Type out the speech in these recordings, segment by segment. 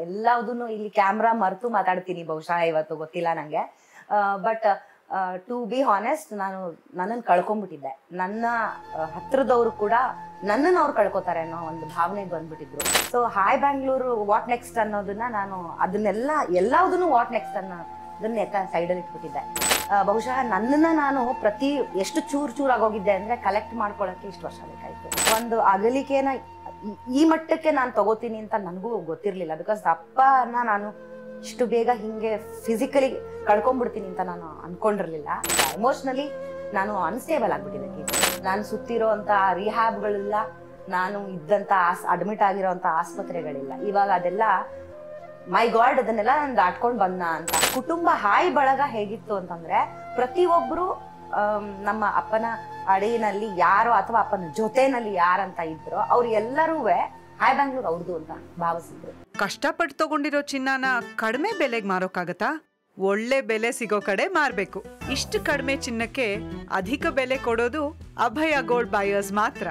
ಎಲ್ಲದನ್ನು ಇಲ್ಲಿ ಕ್ಯಾಮ್ರಾ ಮರೆತು ಮಾತಾಡ್ತೀನಿ ಬಹುಶಃ ಇವತ್ತು, ಗೊತ್ತಿಲ್ಲ ನಂಗೆ. ಬಟ್ ಟು ಬಿ ಹಾನೆಸ್ಟ್, ನನ್ನನ್ನು ಕಳ್ಕೊಂಡ್ಬಿಟ್ಟಿದ್ದೆ. ನನ್ನ ಹತ್ರದವರು ಕೂಡ ನನ್ನನ್ನು ಅವ್ರು ಕಳ್ಕೊತಾರೆ ಅನ್ನೋ ಒಂದು ಭಾವನೆಗೆ ಬಂದ್ಬಿಟ್ಟಿದ್ರು. So Hi Bangalore what next ಅನ್ನೋದನ್ನ ನಾನು ಎಲ್ಲದನ್ನು ವಾಟ್ ನೆಕ್ಸ್ಟ್ ಅನ್ನೋದನ್ನ ಸೈಡಲ್ಲಿ ಇಟ್ಬಿಟ್ಟಿದ್ದೆ. ಬಹುಶಃ ನನ್ನನ್ನ ನಾನು ಎಷ್ಟು ಚೂರಾಗೋಗಿದ್ದೆ ಅಂದ್ರೆ ಕಲೆಕ್ಟ್ ಮಾಡ್ಕೊಳಕ್ಕೆ ಇಷ್ಟು ವರ್ಷ ಬೇಕಾಯ್ತು. ಒಂದು ಅಗಲಿಕೆನ ಈ ಮಟ್ಟಕ್ಕೆ ನಾನು ತಗೋತೀನಿ ಅಂತ ನನಗೂ ಗೊತ್ತಿರ್ಲಿಲ್ಲ. ಬಿಕಾಸ್ ಅಪ್ಪನ ನಾನು ಇಷ್ಟು ಬೇಗ ಹಿಂಗೆ ಫಿಸಿಕಲಿ ಕಳ್ಕೊಂಡ್ಬಿಡ್ತೀನಿ ಅಂತ ನಾನು ಅನ್ಕೊಂಡಿರ್ಲಿಲ್ಲ. ಎಮೋಷನಲಿ ನಾನು ಅನ್ಸ್ಟೇಬಲ್ ಆಗ್ಬಿಟ್ಟಿದ್ದೆ. ನಾನು ಸುತ್ತಿರೋಂಥ ರಿಹ್ಯಾಬ್ಗಳಿಲ್ಲ, ನಾನು ಇದ್ದಂಥ ಅಡ್ಮಿಟ್ ಆಗಿರೋಂಥ ಆಸ್ಪತ್ರೆಗಳಿಲ್ಲ. ಇವಾಗ ಅದೆಲ್ಲ ಮೈ ಗಾಡ್, ಅದನ್ನೆಲ್ಲ ನಾನು ದಾಟ್ಕೊಂಡು ಬಂದ ಅಂತ. ಕುಟುಂಬ ಹಾಯ್ ಬಳಗ ಹೇಗಿತ್ತು ಅಂತಂದ್ರೆ, ಪ್ರತಿಯೊಬ್ರು ನಮ್ಮ ಅಪ್ಪನ ಅಡಿನಲ್ಲಿ ಯಾರೋ ಅಥವಾ ಅಪ್ಪನ ಜೊತೆನಲ್ಲಿ ಯಾರಂತ ಇದ್ರೋ ಅವ್ರು ಎಲ್ಲರೂ ಹಾಯ್ ಬ್ಯಾಂಗ್ಳೂರ್ ಅವ್ರದ್ದು ಅಂತ ಭಾವಿಸಿದ್ರು. ಕಷ್ಟಪಟ್ಟು ತಗೊಂಡಿರೋ ಚಿನ್ನನ ಕಡಿಮೆ ಬೆಲೆಗೆ ಮಾರೋಕ್ಕಾಗತ್ತಾ? ಒಳ್ಳೆ ಬೆಲೆ ಸಿಗೋ ಕಡೆ ಮಾರ್ಬೇಕು. ಇಷ್ಟು ಕಡಿಮೆ ಚಿನ್ನಕ್ಕೆ ಅಧಿಕ ಬೆಲೆ ಕೊಡೋದು ಅಭಯ ಗೋಲ್ಡ್ ಬಯರ್ಸ್ ಮಾತ್ರ.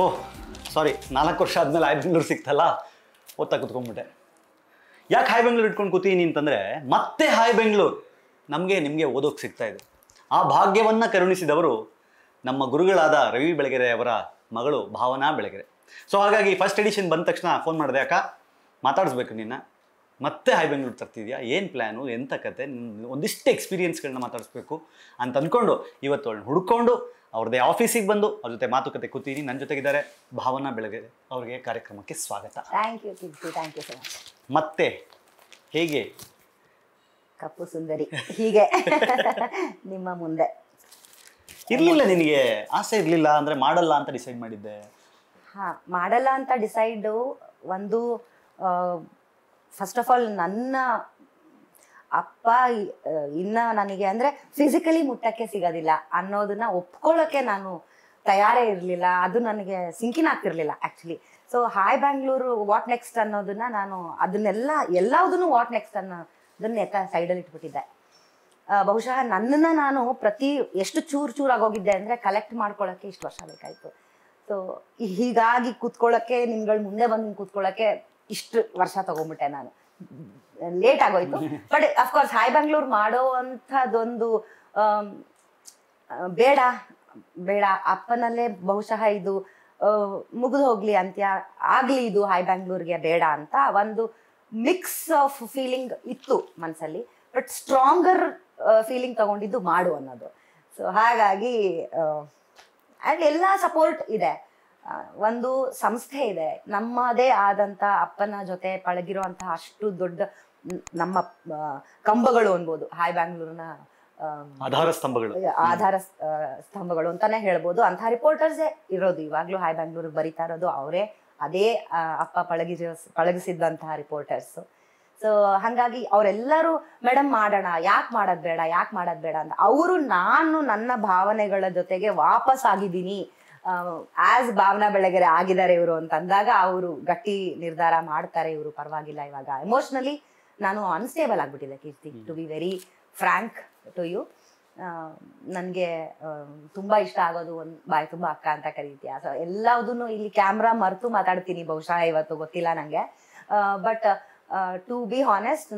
ಓಹ್ ಸಾರಿ, 4 ವರ್ಷ ಆದಮೇಲೆ ಹಾಯ್ ಬೆಂಗಳೂರು ಸಿಕ್ತಲ್ಲ, ಓದ್ತಾ ಕೂತ್ಕೊಂಡ್ಬಿಟ್ಟೆ. ಯಾಕೆ ಹಾಯ್ ಬೆಂಗಳೂರು ಇಟ್ಕೊಂಡು ಕೂತೀನಿ ಅಂತಂದರೆ, ಮತ್ತೆ ಹಾಯ್ ಬೆಂಗಳೂರು ನಿಮಗೆ ಓದೋಕ್ಕೆ ಸಿಗ್ತಾ ಇದೆ. ಆ ಭಾಗ್ಯವನ್ನು ಕರುಣಿಸಿದವರು ನಮ್ಮ ಗುರುಗಳಾದ ರವಿ ಬೆಳಗೆರೆ ಅವರ ಮಗಳು ಭಾವನಾ ಬೆಳಗೆರೆ. ಸೊ ಹಾಗಾಗಿ ಫಸ್ಟ್ ಎಡಿಷನ್ ಬಂದ ತಕ್ಷಣ ಫೋನ್ ಮಾಡಿದೆ, ಅಕ್ಕ ಮಾತಾಡಿಸ್ಬೇಕು ನಿನ್ನ, ಮತ್ತೆ ಹಾಯ್ ಬೆಂಗಳೂರು ತರ್ತಿದ್ಯಾ, ಏನು ಪ್ಲ್ಯಾನು, ಎಂಥ ಕತೆ, ಒಂದಿಷ್ಟು ಎಕ್ಸ್ಪೀರಿಯನ್ಸ್ಗಳನ್ನ ಮಾತಾಡಿಸ್ಬೇಕು ಅಂತ ಅಂದ್ಕೊಂಡು ಇವತ್ತು ಅವಳನ್ನ ಹುಡ್ಕೊಂಡು ಅವ್ರದ್ದೇ ಆಫೀಸಿಗೆ ಬಂದು ಅವ್ರ ಜೊತೆ ಮಾತುಕತೆ ಕೂತೀನಿ. ನನ್ನ ಜೊತೆಗಿದ್ದಾರೆ ಭಾವನಾ ಬೆಳಗೆರೆ. ಅವ್ರಿಗೆ ಕಾರ್ಯಕ್ರಮಕ್ಕೆ ಸ್ವಾಗತ. Thank you thank you so much. ಮತ್ತೆ ಹೇಗೆ ಕಪ್ಪು ಸುಂದರಿ ಹೀಗೆ ನಿಮ್ಮ ಮುಂದೆ ಇರಲಿಲ್ಲ, ನಿನಗೆ ಆಸೆ ಇರಲಿಲ್ಲ ಅಂದರೆ ಮಾಡಲ್ಲ ಅಂತ ಡಿಸೈಡ್ ಮಾಡಿದ್ದೆ? ಮಾಡಲ್ಲ ಅಂತ ಡಿಸೈಡು ಒಂದು, ಫಸ್ಟ್ ಆಫ್ ಆಲ್ ನನ್ನ ಅಪ್ಪ ಇನ್ನ ನನಗೆ ಅಂದ್ರೆ ಫಿಸಿಕಲಿ ಮುಟ್ಟಕ್ಕೆ ಸಿಗೋದಿಲ್ಲ ಅನ್ನೋದನ್ನ ಒಪ್ಕೊಳ್ಳೋಕೆ ನಾನು ತಯಾರೇ ಇರಲಿಲ್ಲ. ಅದು ನನಗೆ ಸಿಂಕಿನ ಆಗ್ತಿರ್ಲಿಲ್ಲ actually. So Hi Bangalore what next ಅನ್ನೋದನ್ನ ನಾನು ಎಲ್ಲದನ್ನು ವಾಟ್ ನೆಕ್ಸ್ಟ್ ಅನ್ನೋದನ್ನ ಸೈಡಲ್ಲಿ ಇಟ್ಬಿಟ್ಟಿದ್ದೆ. ಬಹುಶಃ ನನ್ನನ್ನ ನಾನು ಎಷ್ಟು ಚೂರಾಗೋಗಿದ್ದೆ ಅಂದ್ರೆ ಕಲೆಕ್ಟ್ ಮಾಡ್ಕೊಳ್ಳೋಕೆ ಇಷ್ಟು ವರ್ಷ ಬೇಕಾಯ್ತು. ಸೊ ಹೀಗಾಗಿ ಕೂತ್ಕೊಳ್ಳೋಕೆ, ನಿಮ್ಗಳ ಮುಂದೆ ಬಂದು ಕೂತ್ಕೊಳ್ಳೋಕೆ ಇಷ್ಟು ವರ್ಷ ತಗೊಂಡ್ಬಿಟ್ಟೆ ನಾನು. ಲೇಟ್ ಆಗೋಯ್ತು. ಬಟ್ ಅಫ್ಕೋರ್ಸ್ ಹಾಯ್ ಬ್ಯಾಂಗ್ಳೂರ್ ಮಾಡೋ ಅಂಥದ್ದೊಂದು ಬೇಡ ಅಪ್ಪನಲ್ಲೇ ಬಹುಶಃ ಇದು ಮುಗಿದು ಹೋಗ್ಲಿ, ಅಂತ್ಯ ಆಗ್ಲಿ, ಇದು ಹಾಯ್ ಬ್ಯಾಂಗ್ಳೂರ್ಗೆ ಬೇಡ ಅಂತ ಒಂದು ಮಿಕ್ಸ್ ಆಫ್ ಫೀಲಿಂಗ್ ಇತ್ತು ಮನಸ್ಸಲ್ಲಿ. ಬಟ್ ಸ್ಟ್ರಾಂಗರ್ ಫೀಲಿಂಗ್ ತಗೊಂಡಿದ್ದು ಮಾಡು ಅನ್ನೋದು. ಸೊ ಹಾಗಾಗಿ ಎಲ್ಲ ಸಪೋರ್ಟ್ ಇದೆ. ಒಂದು ಸಂಸ್ಥೆ ಇದೆ, ನಮ್ಮದೇ ಆದಂತ ಅಪ್ಪನ ಜೊತೆ ಪಳಗಿರುವಂತಹ ಅಷ್ಟು ದೊಡ್ಡ ನಮ್ಮ ಕಂಬಗಳು ಅನ್ಬೋದು ಹಾಯ್ ಬ್ಯಾಂಗ್ಳೂರ್ನ ಆಧಾರ ಸ್ತಂಭಗಳು ಅಂತಾನೆ ಹೇಳ್ಬೋದು. ಅಂತಹ ರಿಪೋರ್ಟರ್ಸೇ ಇರೋದು ಇವಾಗ್ಲೂ ಹಾಯ್ ಬ್ಯಾಂಗ್ಳೂರ್ ಬರಿತಾ ಇರೋದು ಅವರೇ, ಅದೇ ಅಪ್ಪ ಪಳಗಿಸಿದಂತಹ ರಿಪೋರ್ಟರ್ಸ್. ಸೊ ಹಂಗಾಗಿ ಅವರೆಲ್ಲರೂ ಮೇಡಮ್ ಮಾಡೋಣ, ಯಾಕೆ ಮಾಡೋದ್ ಬೇಡ ಅಂತ ಅವರು, ನಾನು ನನ್ನ ಭಾವನೆಗಳ ಜೊತೆಗೆ ವಾಪಸ್ ಆಗಿದ್ದೀನಿ ಆಸ್ ಭಾವನಾ ಬೆಳಗೆರೆ ಆಗಿದ್ದಾರೆ ಇವರು ಅಂತ ಅಂದಾಗ ಅವರು ಗಟ್ಟಿ ನಿರ್ಧಾರ ಮಾಡ್ತಾರೆ, ಇವರು ಪರವಾಗಿಲ್ಲ ಇವಾಗ ಎಮೋಷನಲಿ ನಾನು ಅನ್ಸ್ಟೇಬಲ್ ಆಗ್ಬಿಟ್ಟಿದೆ Keerthi, to be very frank to you. ನನಗೆ ತುಂಬಾ ಇಷ್ಟ ಆಗೋದು ಒಂದು ಬಾಯಿ ತುಂಬಾ ಅಕ್ಕ ಅಂತ ಕರೀತೀಯ. ಸೊ ಎಲ್ಲದನ್ನು ಇಲ್ಲಿ ಕ್ಯಾಮ್ರಾ ಮರೆತು ಮಾತಾಡ್ತೀನಿ ಬಹುಶಃ ಇವತ್ತು, ಗೊತ್ತಿಲ್ಲ ನಂಗೆ. ಬಟ್ ಟು ಬಿ ಹಾನೆಸ್ಟ್,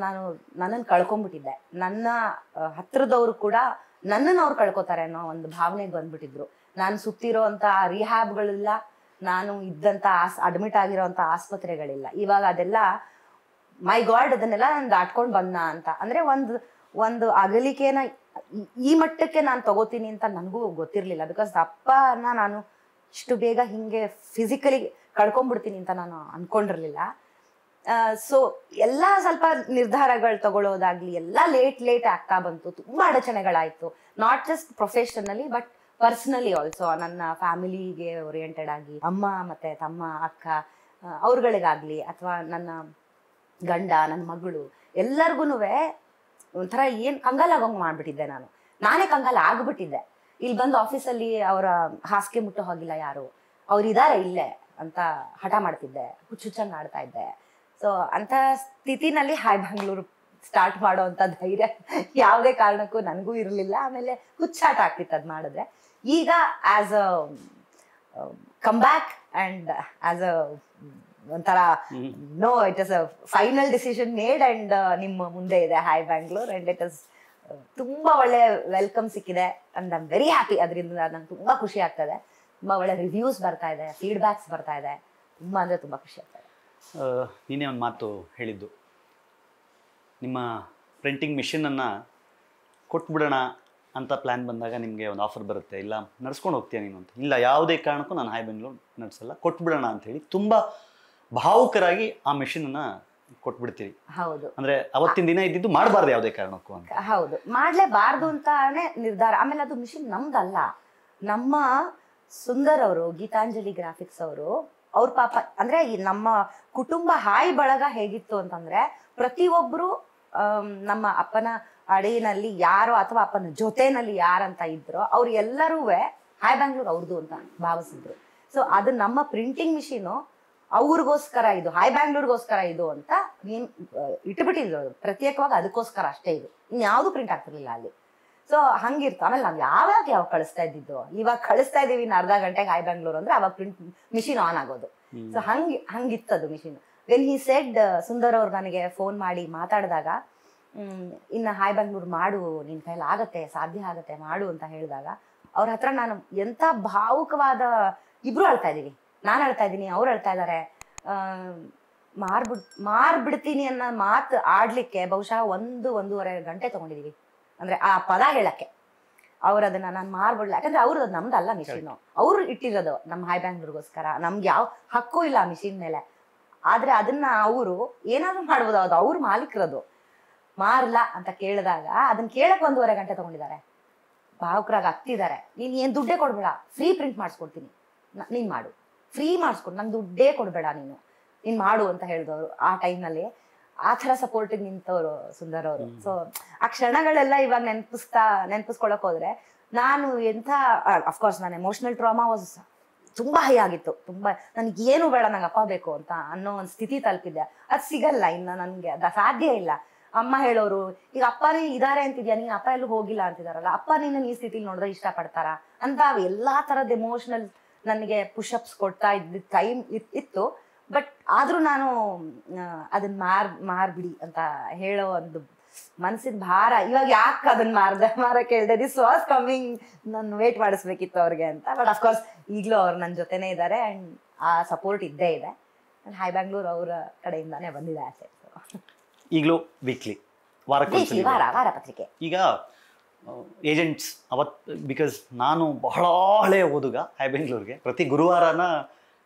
ನನ್ನನ್ನು ಕಳ್ಕೊಂಡ್ಬಿಟ್ಟಿದ್ದೆ. ನನ್ನ ಹತ್ರದವ್ರು ಕೂಡ ನನ್ನನ್ನು ಅವ್ರು ಕಳ್ಕೊತಾರೆ ಅನ್ನೋ ಒಂದು ಭಾವನೆಗೆ ಬಂದ್ಬಿಟ್ಟಿದ್ರು. ನಾನು ಸುತ್ತಿರೋ ಅಂತ ರಿಹ್ಯಾಬ್ಗಳಿಲ್ಲ, ನಾನು ಇದ್ದಂತ ಅಡ್ಮಿಟ್ ಆಗಿರೋಂಥ ಆಸ್ಪತ್ರೆಗಳಿಲ್ಲ. ಇವಾಗ ಅದೆಲ್ಲ ಮೈ ಗಾಡ್ ಅದನ್ನೆಲ್ಲ ನಾನು ದಾಟ್ಕೊಂಡು ಬಂದ ಅಂತ ಅಂದ್ರೆ ಒಂದು ಅಗಲಿಕೆನ ಈ ಮಟ್ಟಕ್ಕೆ ನಾನು ತಗೋತೀನಿ ಅಂತ ನನಗೂ ಗೊತ್ತಿರ್ಲಿಲ್ಲ. ಬಿಕಾಸ್ ಅಪ್ಪನ ನಾನು ಇಷ್ಟು ಬೇಗ ಹಿಂಗೆ ಫಿಸಿಕಲಿ ಕಳ್ಕೊಂಡ್ಬಿಡ್ತೀನಿ ಅಂತ ನಾನು ಅನ್ಕೊಂಡಿರ್ಲಿಲ್ಲ. ಸೊ ಎಲ್ಲ ಸ್ವಲ್ಪ ನಿರ್ಧಾರಗಳು ತಗೊಳ್ಳೋದಾಗ್ಲಿ ಎಲ್ಲ ಲೇಟ್ ಆಗ್ತಾ ಬಂತು. ತುಂಬಾ ಅಡಚಣೆಗಳಾಯ್ತು, not just professionally but personally also. ನನ್ನ ಫ್ಯಾಮಿಲಿಗೆ ಓರಿಯೆಂಟೆಡ್ ಆಗಿ ಅಮ್ಮ ಮತ್ತೆ ತಮ್ಮ ಅಕ್ಕ ಅವ್ರಗಳಿಗಾಗ್ಲಿ ಅಥವಾ ನನ್ನ ಗಂಡ ನನ್ನ ಮಗಳು ಎಲ್ಲರಿಗೂ ಒಂಥರ ಏನ್ ಕಂಗಾಲಾಗೋಂಗ್ ಮಾಡ್ಬಿಟ್ಟಿದ್ದೆ. ನಾನೇ ಕಂಗಾಲ ಆಗ್ಬಿಟ್ಟಿದ್ದೆ. ಇಲ್ಲಿ ಬಂದು ಆಫೀಸಲ್ಲಿ ಅವರ ಹಾಸಿಗೆ ಮುಟ್ಟೋ ಹೋಗಿಲ್ಲ ಯಾರು, ಅವ್ರು ಇದಾರೆ ಇಲ್ಲೇ ಅಂತ ಹಠ ಮಾಡ್ತಿದ್ದೆ, ಹುಚ್ಚುಚ್ಚಂಗ್ ಆಡ್ತಾ ಇದ್ದೆ. ಸೊ ಅಂತ ಸ್ಥಿತಿನಲ್ಲಿ ಹಾಯ್ ಬ್ಯಾಂಗ್ಳೂರು ಸ್ಟಾರ್ಟ್ ಮಾಡೋ ಅಂತ ಧೈರ್ಯ ಯಾವುದೇ ಕಾರಣಕ್ಕೂ ನನಗೂ ಇರಲಿಲ್ಲ. ಆಮೇಲೆ ಹುಚ್ಚಾಟ ಆಗ್ತಿತ್ತು ಅದ್ ಮಾಡಿದ್ರೆ. ಈಗ as a come back and as a ಒಂಥರ no, it is a final decision made and ನಿಮ್ಮ ಮುಂದೆ ಇದೆ Hi Bangalore and it is ತುಂಬಾ ಒಳ್ಳೆ ವೆಲ್ಕಮ್ ಸಿಕ್ಕಿದೆ and I am very happy. ಅದರಿಂದ ನಂಗೆ ತುಂಬಾ ಖುಷಿ ಆಗ್ತದೆ. ತುಂಬಾ ಒಳ್ಳೆ ರಿವ್ಯೂಸ್ ಬರ್ತಾ ಇದೆ, ಫೀಡ್ಬ್ಯಾಕ್ಸ್ ಬರ್ತಾ ಇದೆ. ತುಂಬಾ ಅಂದ್ರೆ ತುಂಬಾ ಖುಷಿ ಆಗ್ತಾ ಇದೆ. ನೀನೇ ಒಂದು ಮಾತು ಹೇಳಿದ್ದು, ನಿಮ್ಮ ಪ್ರಿಂಟಿಂಗ್ ಮಿಷಿನನ್ನು ಕೊಟ್ಬಿಡೋಣ ಅಂತ ಪ್ಲ್ಯಾನ್ ಬಂದಾಗ ನಿಮಗೆ ಒಂದು ಆಫರ್ ಬರುತ್ತೆ, ಇಲ್ಲ ನಡ್ಸ್ಕೊಂಡು ಹೋಗ್ತೀಯ ನೀನು ಅಂತ. ಇಲ್ಲ, ಯಾವುದೇ ಕಾರಣಕ್ಕೂ ನಾನು ಹಾಯ್ ಬೆಂಗಳೂರು ನಡೆಸಲ್ಲ, ಕೊಟ್ಬಿಡೋಣ ಅಂತ ಹೇಳಿ ತುಂಬ ಭಾವುಕರಾಗಿ ಆ ಮಿಷಿನನ್ನು ಕೊಟ್ಬಿಡ್ತೀರಿ. ಹೌದು, ಅಂದ್ರೆ ಅವತ್ತಿನ ದಿನ ಇದ್ದಿದ್ದು ಮಾಡಬಾರ್ದು ಯಾವುದೇ ಕಾರಣಕ್ಕೂ ಅಂತ. ಹೌದು, ಮಾಡ್ಲೇಬಾರ್ದು ಅಂತಾನೆ ನಿರ್ಧಾರ. ಆಮೇಲೆ ಅದು ಮಿಷಿನ್ ನಮ್ದಲ್ಲ, ನಮ್ಮ ಸುಂದರ್ ಅವರು, ಗೀತಾಂಜಲಿ ಗ್ರಾಫಿಕ್ಸ್ ಅವರು, ಅವ್ರ ಪಾಪ ಅಂದ್ರೆ ನಮ್ಮ ಕುಟುಂಬ ಹಾಯ್ ಬಳಗ ಹೇಗಿತ್ತು ಅಂತಂದ್ರೆ ಪ್ರತಿಯೊಬ್ರು ನಮ್ಮ ಅಪ್ಪನ ಅಡಿನಲ್ಲಿ ಯಾರೋ ಅಥವಾ ಅಪ್ಪನ ಜೊತೆನಲ್ಲಿ ಯಾರಂತ ಇದ್ರೋ ಅವ್ರು ಎಲ್ಲರೂ ಹಾಯ್ ಬ್ಯಾಂಗ್ಳೂರ್ ಅವ್ರದ್ದು ಅಂತ ಭಾವಿಸಿದ್ರು. ಸೊ ಅದು ನಮ್ಮ ಪ್ರಿಂಟಿಂಗ್ ಮಿಷಿನು ಅವ್ರಿಗೋಸ್ಕರ ಇದು, ಹಾಯ್ ಬ್ಯಾಂಗ್ಳೂರ್ಗೋಸ್ಕರ ಇದು ಅಂತ ಇಟ್ಬಿಟ್ಟಿದ್ರು. ಪ್ರತ್ಯೇಕವಾಗಿ ಅದಕ್ಕೋಸ್ಕರ ಅಷ್ಟೇ ಇದು, ಇನ್ಯಾವುದು ಪ್ರಿಂಟ್ ಆಗ್ತಿರ್ಲಿಲ್ಲ ಅಲ್ಲಿ. ಸೊ ಹಂಗಿರ್ತು. ಆಮೇಲೆ ನಾವು ಯಾವಾಗ ಕಳಿಸ್ತಾ ಇದ್ದಿದ್ದು, ಇವಾಗ ಕಳಿಸ್ತಾ ಇದೀವಿ ಇನ್ನು ಅರ್ಧ ಗಂಟೆಗೆ ಹಾಯ್ ಬ್ಯಾಂಗ್ಳೂರ್ ಅಂದ್ರೆ ಅವಾಗ ಪ್ರಿಂಟ್ ಮಿಷಿನ್ ಆನ್ ಆಗೋದು. ಸೊ ಹಂಗಿತ್ತದು machine. When he said, Sundar ಅವ್ರು ನನಗೆ ಫೋನ್ ಮಾಡಿ ಮಾತಾಡಿದಾಗ, ಇನ್ನು ಹಾಯ್ ಬ್ಯಾಂಗ್ಳೂರ್ ಮಾಡು, ನಿನ್ ಕೈಲಿ ಆಗತ್ತೆ, ಸಾಧ್ಯ ಆಗತ್ತೆ, ಮಾಡು ಅಂತ ಹೇಳಿದಾಗ ಅವ್ರ ಹತ್ರ ನಾನು ಎಂತ ಭಾವುಕವಾದ, ಇಬ್ರು ಅಳ್ತಾ ಇದೀವಿ, ನಾನು ಅಳ್ತಾ ಇದ್ದೀನಿ, ಅವ್ರು ಅಳ್ತಾ ಇದಾರೆ. ಮಾರ್ಬಿಡ್ತೀನಿ ಅನ್ನೋ ಮಾತು ಆಡ್ಲಿಕ್ಕೆ ಬಹುಶಃ 1-1.5 ಗಂಟೆ ತಗೊಂಡಿದೀವಿ. ಅಂದ್ರೆ ಆ ಪದ ಹೇಳಕ್ಕೆ. ಅವ್ರು ಅದನ್ನ ನಾನು ಮಾರ್ಬಿಡ್ಲ, ಯಾಕಂದ್ರೆ ಅವ್ರದ್ದು ಅದು ನಮ್ದಲ್ಲ ಮಿಷಿನ್, ಅವ್ರು ಇಟ್ಟಿರೋದು ನಮ್ಮ ಹಾಯ್ ಬ್ಯಾಂಗ್ಳೂರ್ಗೋಸ್ಕರ. ನಮ್ಗೆ ಯಾವ ಹಕ್ಕು ಇಲ್ಲ ಆ ಮಿಷಿನ್ ಮೇಲೆ. ಆದ್ರೆ ಅದನ್ನ ಅವರು ಏನಾದ್ರು ಮಾಡ್ಬೋದು, ಅದು ಅವ್ರ ಮಾಲೀಕರದು. ಮಾರ್ಲಾ ಅಂತ ಕೇಳಿದಾಗ ಅದನ್ನ ಕೇಳಕ್ 1.5 ಗಂಟೆ ತಗೊಂಡಿದ್ದಾರೆ. ಭಾವುಕರಾಗ ಹತ್ತಿದ್ದಾರೆ. ನೀನ್ ಏನ್ ದುಡ್ಡೇ ಕೊಡ್ಬೇಡ, ಫ್ರೀ ಪ್ರಿಂಟ್ ಮಾಡಿಸ್ಕೊಡ್ತೀನಿ, ನೀನ್ ಮಾಡು, ಫ್ರೀ ಮಾಡಿಸ್ಕೊಡು, ನಂಗೆ ದುಡ್ಡೇ ಕೊಡ್ಬೇಡ, ನೀನ್ ಮಾಡು ಅಂತ ಹೇಳಿದವರು. ಆ ಟೈಮ್ನಲ್ಲಿ ಆ ಥರ ಸಪೋರ್ಟಿಗೆ ನಿಂತವ್ರು ಸುಂದರ್ ಅವರು. ಸೊ ಆ ಕ್ಷಣಗಳೆಲ್ಲ ಇವಾಗ ನೆನಪಿಸ್ಕೊಳಕ್ ಹೋದ್ರೆ ನಾನು ಎಂಥ, ಅಫ್ಕೋರ್ಸ್ ನಾನು ಎಮೋಷನಲ್ ಟ್ರಾಮಾ ವಾಸ್ ತುಂಬಾ ಹೈ ಆಗಿತ್ತು. ತುಂಬಾ ನನ್ಗೆ ಏನು ಬೇಡ, ನಂಗೆ ಅಪ್ಪ ಬೇಕು ಅಂತ ಅನ್ನೋ ಒಂದು ಸ್ಥಿತಿ ತಲುಪಿದ್ದೆ. ಅದು ಸಿಗಲ್ಲ ಇನ್ನು ನನ್ಗೆ, ಅದು ಸಾಧ್ಯ ಇಲ್ಲ. ಅಮ್ಮ ಹೇಳೋರು, ಈಗ ಅಪ್ಪನೇ ಇದಾರೆ ಅಂತಿದ್ಯಾ, ನೀನ್ ಅಪ್ಪ ಎಲ್ಲೂ ಹೋಗಿಲ್ಲ ಅಂತಿದಾರಲ್ಲ, ಅಪ್ಪ ನೀನು ಈ ಸ್ಥಿತಿಲಿ ನೋಡಿದ್ರೆ ಇಷ್ಟ ಪಡ್ತಾರ ಅಂತ ಎಲ್ಲಾ ತರದ ಎಮೋಷನಲ್ ನನಗೆ ಪುಷಪ್ಸ್ ಕೊಡ್ತಾ ಇದ್ದ ಟೈಮ್ ಇತ್ತು. ಬಟ್ ಆದ್ರೂ ನಾನು ಅದನ್ನ ಮಾರ್ಬಿಡಿ ಅಂತ ಹೇಳೋ ಒಂದು ಮನ್ಸಿನ ಭಾರ. ಇವಾಗ ಯಾಕೆ ಅದನ್ನ ಮಾರಕ್ಕೆ ಹೇಳ್ದೆ, ದಿಸ್ ವಾಸ್ ಕಮಿಂಗ್, ನಾನು ವೇಟ್ ಮಾಡಿಸ್ಬೇಕಿತ್ತು ಅವ್ರಿಗೆ ಅಂತ. ಬಟ್ ಅಫ್ಕೋರ್ಸ್ ಈಗಲೂ ಅವ್ರು ನನ್ನ ಜೊತೆನೇ ಇದ್ದಾರೆ ಅಂಡ್ ಆ ಸಪೋರ್ಟ್ ಇದ್ದೇ ಇದೆ. ಹಾಯ್ ಬ್ಯಾಂಗ್ಳೂರ್ ಅವರ ಕಡೆಯಿಂದಾನೇ ಬಂದಿದೆ ಆಸೆ. ಈಗಲೂ ವೀಕ್ಲಿ, ವಾರ ಪತ್ರಿಕೆ. ಈಗ ಏಜೆಂಟ್ಸ್ ಬಿಕಾಸ್ ನಾನು ಬಹಳ ಹಳೆಯ ಓದುಗ ಹಾಯ್ ಬೆಂಗಳೂರಿಗೆ ಪ್ರತಿ ಗುರುವಾರನ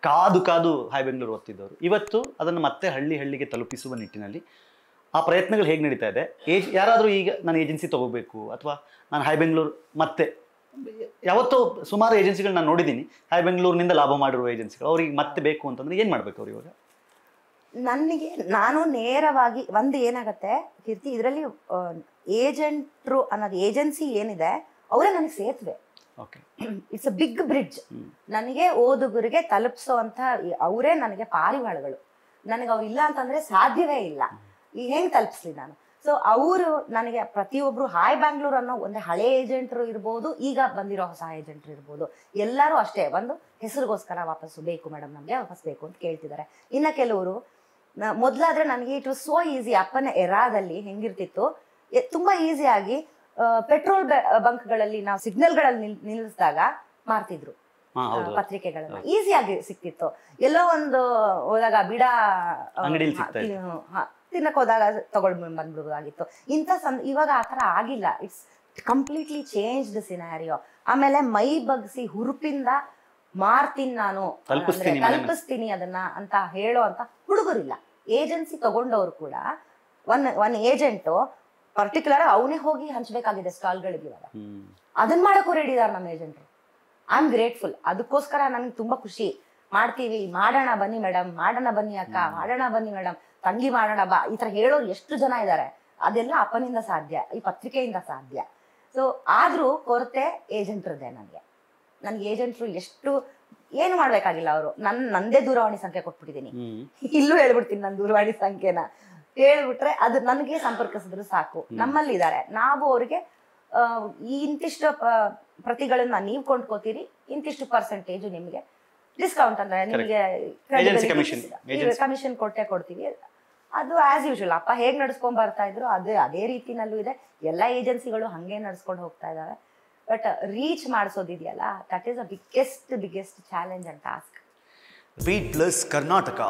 ಕಾದು ಹಾಯ್ ಬೆಂಗಳೂರು ಓದ್ತಿದ್ದವರು. ಇವತ್ತು ಅದನ್ನು ಮತ್ತೆ ಹಳ್ಳಿಗೆ ತಲುಪಿಸುವ ನಿಟ್ಟಿನಲ್ಲಿ ಆ ಪ್ರಯತ್ನಗಳು ಹೇಗೆ ನಡೀತಾ ಇದೆ? ಯಾರಾದರೂ ಈಗ ನಾನು ಏಜೆನ್ಸಿ ತೊಗೋಬೇಕು ಅಥವಾ ನಾನು ಹಾಯ್ ಬೆಂಗಳೂರು ಮತ್ತೆ ಯಾವತ್ತೋ ಸುಮಾರು ಏಜೆನ್ಸಿಗಳು ನಾನು ನೋಡಿದ್ದೀನಿ, ಹಾಯ್ ಬೆಂಗಳೂರಿನಿಂದ ಲಾಭ ಮಾಡಿರುವ ಏಜೆನ್ಸಿಗಳು, ಅವ್ರಿಗೆ ಮತ್ತೆ ಬೇಕು ಅಂತಂದ್ರೆ ಏನು ಮಾಡಬೇಕು ಅವ್ರು ಇವಾಗ? ನಾನು ನೇರವಾಗಿ ಒಂದು ಏನಾಗತ್ತೆ ಕೀರ್ತಿ, ಇದರಲ್ಲಿ ಏಜೆಂಟ್ರು ಅನ್ನೋದು ಏಜೆನ್ಸಿ ಏನಿದೆ ಅವರೇ ನನಗೆ ಸೇತುವೆ. Okay. It's a big bridge. ನನಗೆ ಓದುಗರಿಗೆ ತಲುಪಿಸೋಂಥ ಅವರೇ ನನಗೆ ಪಾರಿವಾಳಗಳು. ನನಗೆ ಅವ್ರು ಇಲ್ಲ ಅಂತಂದ್ರೆ ಸಾಧ್ಯವೇ ಇಲ್ಲ. ಈಗ ಹೆಂಗ್ ತಲುಪಿಸ್ಲಿ ನಾನು? ಸೊ ಅವರು ನನಗೆ ಪ್ರತಿಯೊಬ್ರು ಹಾಯ್ ಬ್ಯಾಂಗ್ಳೂರ್ ಅನ್ನೋ ಒಂದು ಹಳೆ ಏಜೆಂಟ್ರು ಇರ್ಬೋದು, ಈಗ ಬಂದಿರೋ ಹೊಸ ಏಜೆಂಟ್ರು ಇರ್ಬೋದು, ಎಲ್ಲರೂ ಅಷ್ಟೇ ಒಂದು ಹೆಸರಿಗೋಸ್ಕರ ವಾಪಸ್ಸು ಬೇಕು ಮೇಡಮ್, ನಮಗೆ ವಾಪಸ್ ಬೇಕು ಅಂತ ಕೇಳ್ತಿದ್ದಾರೆ. ಇನ್ನ ಕೆಲವರು ಮೊದ್ಲಾದ್ರೆ ನನಗೆ ಇಟ್ ವಾಸ್ ಸೋ ಈಸಿ. ಅಪ್ಪನ ಎರಾದಲ್ಲಿ ಹೆಂಗಿರ್ತಿತ್ತು, ತುಂಬಾ ಈಸಿಯಾಗಿ ಪೆಟ್ರೋಲ್ ಬಂಕ್ಗಳಲ್ಲಿ ನಾವು ಸಿಗ್ನಲ್ಗಳಲ್ಲಿ ನಿಲ್ಲಿಸಿದಾಗ ಮಾರ್ತಿದ್ರು ಪತ್ರಿಕೆಗಳನ್ನ, ಈಸಿಯಾಗಿ ಸಿಕ್ತಿತ್ತು. ಎಲ್ಲೋ ಒಂದು ಹೋದಾಗ ಬಿಡ ತಿನ್ನಕ್ ಹೋದಾಗ ತಗೊಂಡ್ ಬಂದ್ಬಿಡೋದಾಗಿತ್ತು. ಇವಾಗ ಆತರ ಆಗಿಲ್ಲ. It's completely changed scenario. ಆಮೇಲೆ ಮೈ ಬಗ್ಸಿ ಹುರುಪಿಂದ ಮಾರ್ತೀನಿ ನಾನು, ತಲುಪಿಸ್ತೀನಿ ಅದನ್ನ ಅಂತ ಹೇಳೋ ಅಂತ ಹುಡುಗರಿಲ್ಲ. ಏಜೆನ್ಸಿ ತಗೊಂಡವ್ರು ಕೂಡ ಒನ್ ಏಜೆಂಟು ಪರ್ಟಿಕ್ಯುಲರ್ ಅವನೇ ಹೋಗಿ ಹಂಚ್ಬೇಕಾಗಿದೆ ಸ್ಟಾಲ್ಗಳಿಗೆ. ಇವಾಗ ಅದನ್ನ ಮಾಡಕ್ಕೂ ರೆಡಿ ಇದಾರೆ ನಮ್ಮ ಏಜೆಂಟ್ರು. I am grateful. ಅದಕ್ಕೋಸ್ಕರ ನನ್ಗೆ ತುಂಬಾ ಖುಷಿ. ಮಾಡ್ತೀವಿ, ಮಾಡೋಣ ಬನ್ನಿ ಮೇಡಮ್, ಮಾಡೋಣ ಬನ್ನಿ ಅಕ್ಕ, ಮಾಡೋಣ ಬನ್ನಿ ಮೇಡಮ್, ತಂಗಿ ಮಾಡೋಣ ಬಾ, ಈ ತರ ಹೇಳೋರು ಎಷ್ಟು ಜನ ಇದ್ದಾರೆ. ಅದೆಲ್ಲ ಅಪ್ಪನಿಂದ ಸಾಧ್ಯ, ಈ ಪತ್ರಿಕೆಯಿಂದ ಸಾಧ್ಯ. ಸೊ ಆದ್ರೂ ಕೊರತೆ ಏಜೆಂಟ್ರದ್ದೇ. ನನ್ಗೆ ಏಜೆಂಟ್ರು ಏನು ಮಾಡ್ಬೇಕಾಗಿಲ್ಲ. ಅವರು ನಂದೇ ದೂರವಾಣಿ ಸಂಖ್ಯೆ ಕೊಟ್ಬಿಟ್ಟಿದ್ದೀನಿ, ಇಲ್ಲೂ ಹೇಳ್ಬಿಡ್ತೀನಿ ನನ್ನ ದೂರವಾಣಿ ಸಂಖ್ಯೆನ. ಹೇಳ್ಬಿಟ್ರೆ ಅದು ನನಗೆ ಸಂಪರ್ಕಿಸಿದ್ರು ಸಾಕು. ನಮ್ಮಲ್ಲಿ ಇದ್ದಾರೆ, ನಾವು ಅವ್ರಿಗೆ ಇಂತಿಷ್ಟು ಪ್ರತಿಗಳನ್ನ ನೀವು ಕೊಂಡ್ಕೋತೀರಿ, ಇಂತಿಷ್ಟು ಪರ್ಸೆಂಟೇಜ್ ನಿಮ್ಗೆ ಡಿಸ್ಕೌಂಟ್ ಅಂದ್ರೆ ನಿಮ್ಗೆ ಕಮಿಷನ್ ಕೊಡ್ತೀವಿ. ಅದು ಆಸ್ ಯೂಶುವಲ್ ಅಪ್ಪ ಹೇಗ್ ನಡ್ಸ್ಕೊಂಡ್ ಬರ್ತಾ ಇದ್ರು ಅದೇ ರೀತಿನಲ್ಲೂ ಇದೆ. ಎಲ್ಲ ಏಜೆನ್ಸಿಗಳು ಹಂಗೆ ನಡ್ಸ್ಕೊಂಡು ಹೋಗ್ತಾ ಇದಾವೆ. ಬಟ್ ರೀಚ್ ಮಾಡಿಸೋದಿದೆಯಲ್ಲ, that is a biggest challenge and task. Beat plus Karnataka.